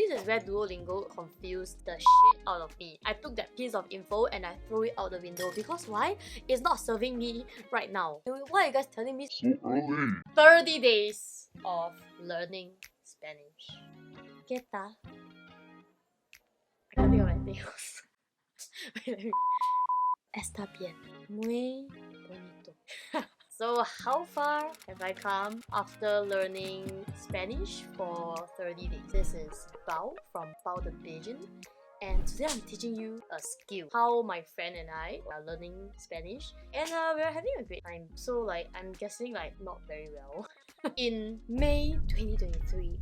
This is where Duolingo confused the shit out of me. I took that piece of info and I threw it out the window because why? It's not serving me right now. Why are you guys telling me So early. 30 days of learning Spanish? ¿Qué tal? I can't think of anything else. Wait, let me... Está bien. Muy bonito. So how far have I come after learning Spanish for 30 days? This is Bao from Bao the Pigeon, and today I'm teaching you a skill. How my friend and I are learning Spanish, and we're having a great time. So I'm guessing not very well. In May 2023,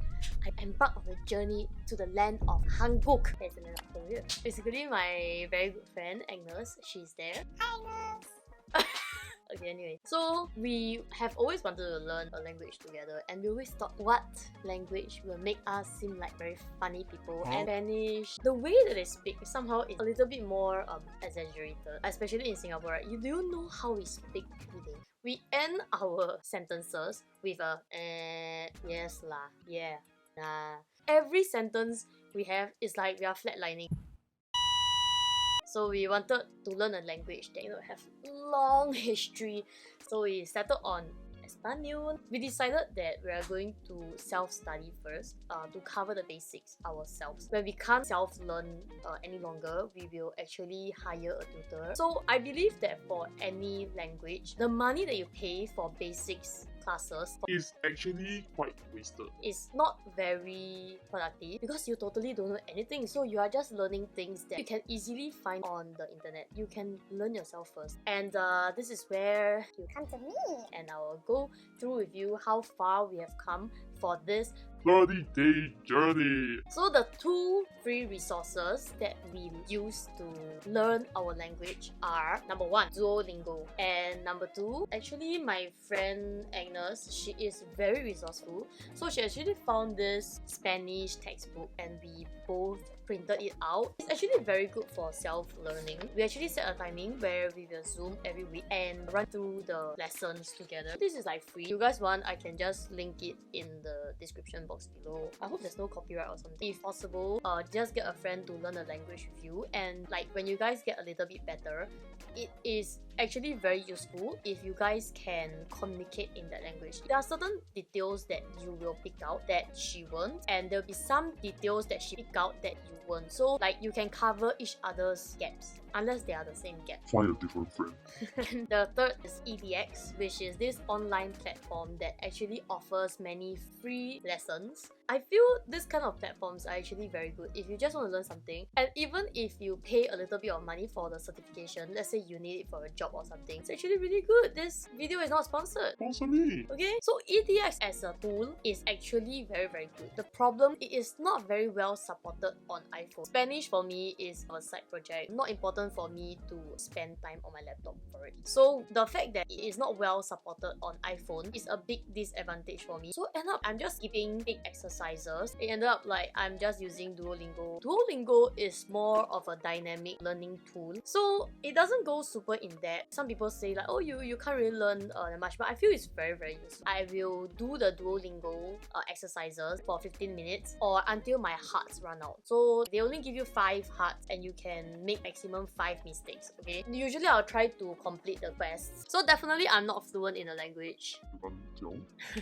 I embarked on a journey to the land of Hanguk. That's the land of Korea. Basically, my very good friend Agnes, she's there. Hi Agnes! Okay, anyway, so we have always wanted to learn a language together, and we always thought what language will make us seem like very funny people. And Spanish, the way that they speak somehow is a little bit more exaggerated, especially in Singapore, right? Do you know how we speak everything? We end our sentences with a yes lah, yeah, nah. Every sentence we have is like we are flatlining. So we wanted to learn a language that have long history. So we settled on Espanol. We decided that we are going to self-study first to cover the basics ourselves. When we can't self-learn any longer, we will actually hire a tutor. So I believe that for any language, the money that you pay for basics classes Is actually quite wasted. is not very productive because you totally don't know anything. So you are just learning things that you can easily find on the internet. You can learn yourself first. And this is where you come to me, and I will go through with you how far we have come for this 30-day journey. So the two free resources that we use to learn our language are number 1, Duolingo, and number 2, actually my friend Agnes, she is very resourceful. So she actually found this Spanish textbook and we both printed it out. It's actually very good for self-learning. We actually set a timing where we will Zoom every week and run through the lessons together. This is free. If you guys want, I can just link it in the description box below. I hope there's no copyright or something. If possible, just get a friend to learn a language with you, and when you guys get a little bit better, it is actually very useful if you guys can communicate in that language. There are certain details that you will pick out that she won't, and there'll be some details that she pick out that you won't. So you can cover each other's gaps unless they are the same gap. Find a different friend. The third is EDX, which is this online platform that actually offers many free lessons. I feel this kind of platforms are actually very good if you just want to learn something, and even if you pay a little bit of money for the certification, let's say you need it for a job or something, it's actually really good. This video is not sponsored. Sponsor me. Okay, so EDX as a tool is actually very good. The problem, it is not very well supported on iPhone. Spanish for me is a side project, not important for me to spend time on my laptop for it. So the fact that it is not well supported on iPhone is a big disadvantage for me. So end up I'm just giving big exercises. It ended up I'm just using Duolingo. Duolingo is more of a dynamic learning tool, so it doesn't go super in depth. Some people say oh you can't really learn that much, but I feel it's very useful. I will do the Duolingo exercises for 15 minutes or until my hearts run out. So they only give you 5 hearts and you can make maximum 5 mistakes. Okay, usually I'll try to complete the quests. So definitely I'm not fluent in a language.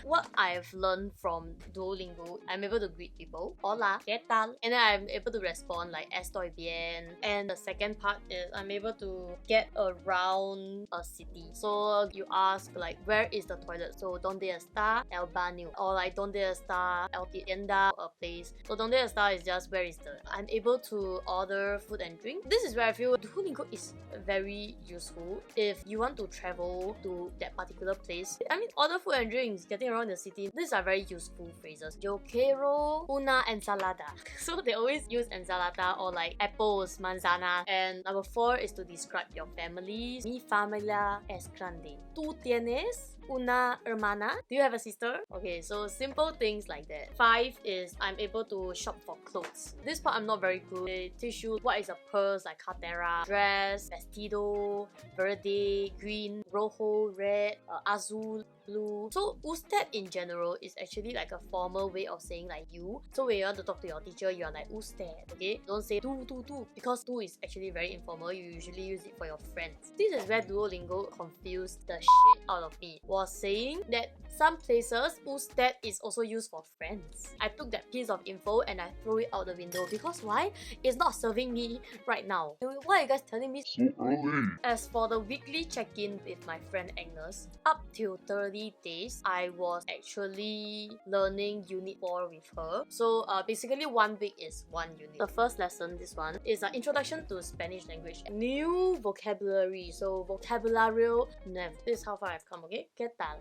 What I've learned from Duolingo, I'm able to greet people, Hola, ¿qué tal? And then I'm able to respond estoy bien. And the second part is I'm able to get around a city. So you ask where is the toilet? So ¿dónde está el baño? Or ¿dónde está el tienda? A place. So ¿dónde está is just where is the... I'm able to order food and drink. This is where I feel Duolingo is very useful if you want to travel to that particular place. I mean, order food and drinks, getting around the city, these are very useful phrases. Yo quiero una ensalada. So they always use ensalada or apples, manzana. And number 4 is to describe your family. Mi familia es grande. ¿Tú tienes una hermana. Do you have a sister? Okay, so simple things like that. 5 is I'm able to shop for clothes. This part I'm not very good. They teach you what is a purse, like cartera, dress, vestido, verde, green, rojo, red, azul, blue. So usted in general is actually like a formal way of saying like you. So when you want to talk to your teacher, you are like usted, okay? Don't say tu, because tu is actually very informal. You usually use it for your friends. This is where Duolingo confused the shit out of me. Was saying that some places usted is also used for friends. I took that piece of info and I threw it out the window because why? It's not serving me right now. Why are you guys telling me So early. As for the weekly check-in with my friend Agnes, up till 30 days, I was actually learning Unit 4 with her. So basically 1 week is 1 unit. The first lesson, this one, is an introduction to Spanish language. New vocabulary. So vocabulario nuevo. This is how far I've come, okay? ¿Qué tal?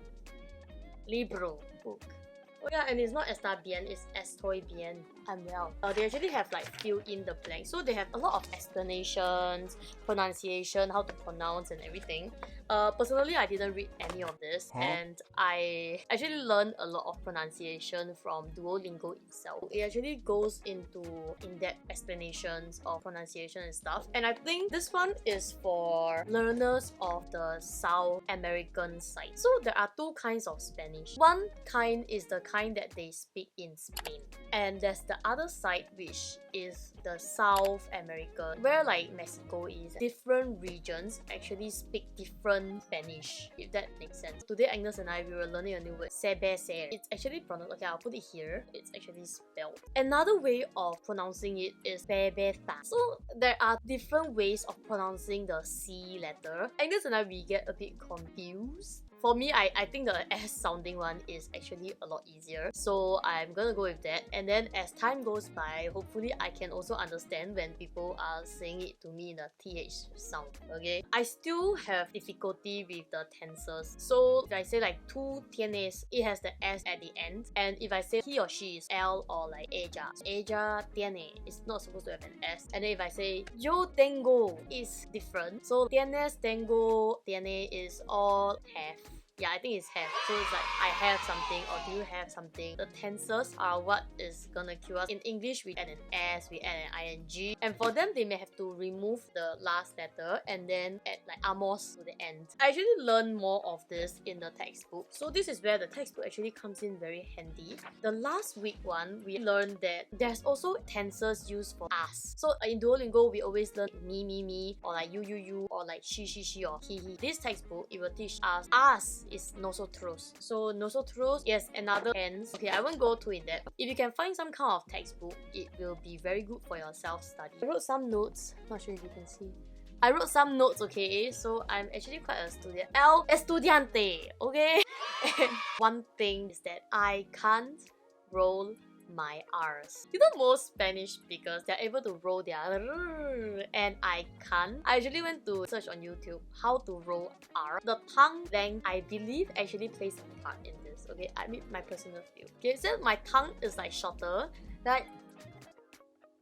Libro. Book. Oh yeah, and it's not está bien, it's estoy bien. I'm well. They actually have like fill in the blank. So they have a lot of explanations, pronunciation, how to pronounce and everything. Personally, I didn't read any of this, and I actually learned a lot of pronunciation from Duolingo itself. It actually goes into in-depth explanations of pronunciation and stuff. And I think this one is for learners of the South American side. So there are 2 kinds of Spanish. One kind is the kind that they speak in Spain, and there's the other side which is the South American, where like Mexico is. Different regions actually speak different Spanish, if that makes sense. Today Agnes and I, we were learning a new word, sebecer. It's actually pronounced, okay, I'll put it here. It's actually spelled. Another way of pronouncing it is bebeta. So there are different ways of pronouncing the C letter. Agnes and I, we get a bit confused. For me, I think the S sounding one is actually a lot easier. So I'm gonna go with that. And then as time goes by, hopefully I can also understand when people are saying it to me in a TH sound, okay? I still have difficulty with the tenses. So if I say like tú tienes, it has the S at the end. And if I say he or she is L or like ella. So ella tiene, it's not supposed to have an S. And then if I say yo tengo, it's different. So tienes, tengo, tiene is all have. Yeah, I think it's have. So it's like I have something or do you have something. The tenses are what is gonna cue us. In English, we add an S, we add an ing. And for them, they may have to remove the last letter and then add like amos to the end. I actually learned more of this in the textbook. So this is where the textbook actually comes in very handy. The last week one, we learned that there's also tenses used for us. So in Duolingo, we always learn me, or like you, or like she, or he. This textbook, it will teach us is nosotros. So nosotros, yes, another tense. Okay, I won't go too in depth. If you can find some kind of textbook, it will be very good for your self-study. I wrote some notes. Not sure if you can see. I wrote some notes, okay? So I'm actually quite a student. El estudiante, okay? And one thing is that I can't roll my R's. You know, most Spanish speakers, they're able to roll their rrrr, and I can't. I actually went to search on YouTube how to roll R. The tongue length, I believe, actually plays a part in this. Okay, I mean my personal view. Okay, so my tongue is like shorter. Like,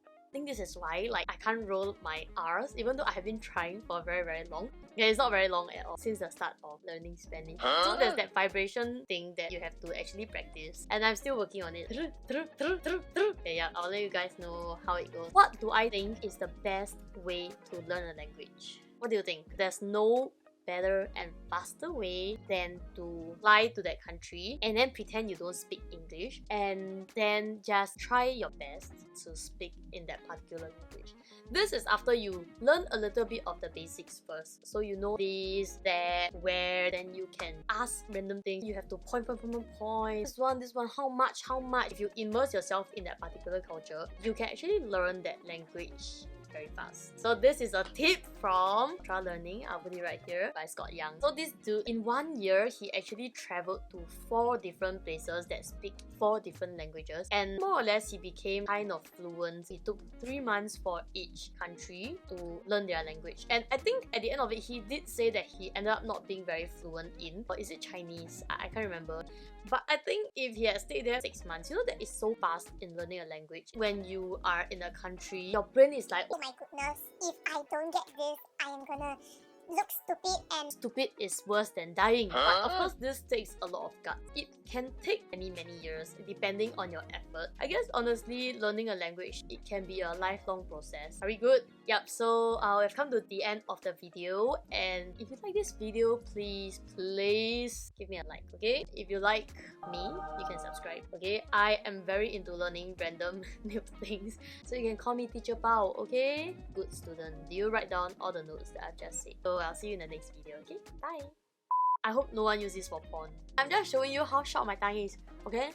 I think this is why like I can't roll my R's, even though I have been trying for very long. Yeah, it's not very long at all since the start of learning Spanish. So there's that vibration thing that you have to actually practice, and I'm still working on it. Okay, yeah, I'll let you guys know how it goes. What do I think is the best way to learn a language? What do you think? There's no better and faster way than to fly to that country and then pretend you don't speak English and then just try your best to speak in that particular language. This is after you learn a little bit of the basics first. So you know this, that, where, then you can ask random things. You have to point. This one, how much? If you immerse yourself in that particular culture, you can actually learn that language very fast. So this is a tip from Ultra Learning. I'll put it right here by Scott Young. So this dude, in 1 year, he actually traveled to 4 different places that speak 4 different languages, and more or less he became kind of fluent. He took 3 months for each country to learn their language, and I think at the end of it, he did say that he ended up not being very fluent in, or is it Chinese? I can't remember. But I think if he had stayed there 6 months, you know that is so fast in learning a language. When you are in a country, your brain is like, oh my goodness, if I don't get this, I am gonna look stupid and Stupid is worse than dying. But of course, this takes a lot of guts. It can take many years depending on your effort. I guess honestly, learning a language, it can be a lifelong process. Are we good? Yep, so we've come to the end of the video, and if you like this video, please give me a like, okay? If you like me, you can subscribe, okay? I am very into learning random new things, so you can call me Teacher Pao, okay? Good student. Do you write down all the notes that I've just said? So I'll see you in the next video, okay? Bye! I hope no one uses this for porn. I'm just showing you how short my tongue is, okay?